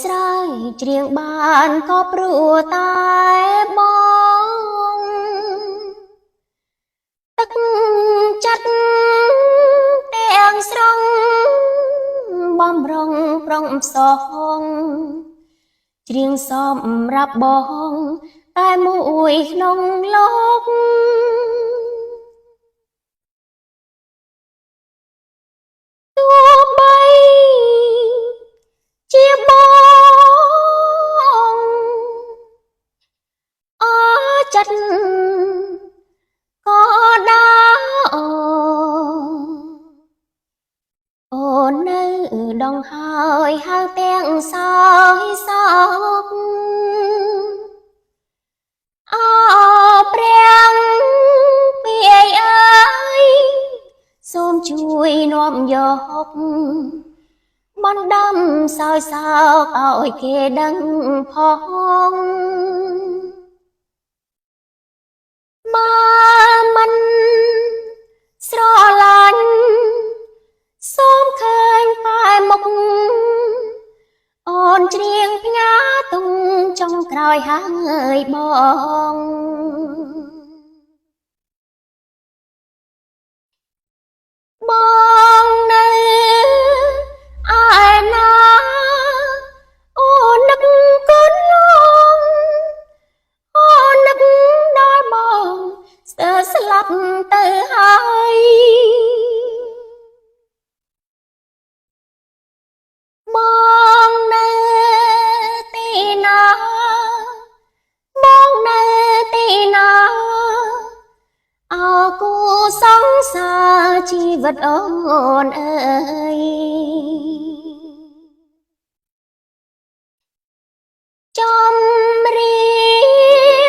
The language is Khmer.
ស្រ័យច្រៀងបានក៏ព្រោះតែបងទឹកចិត្តទាំងស្រុងបំរុងប្រុងផ្សងច្រៀងសម្រាប់បងតែមួយក្នុងលោកទោះបីជាបងអចិត្តក៏ដើរអូននៅដងហើយហៅទាំងសោយសោកអោព្រះពាយអើយសូមជួយនាំយកបណ្ដាំសោយសោកឲ្យគេដឹងផងបើមិនស្រឡាញ់សូមឃើញតែមុខអូនច្រៀងផ្ញើទុំចុងក្រោយហើយបងបងនៅឯណាអូននឹកកូនឡងអូននឹកដល់បងស្ទើរស្លាប់ទៅហើយបងនៅទីណាបងនៅទីណាអោគូសង្សារជីវិតអូនអើយចំរៀ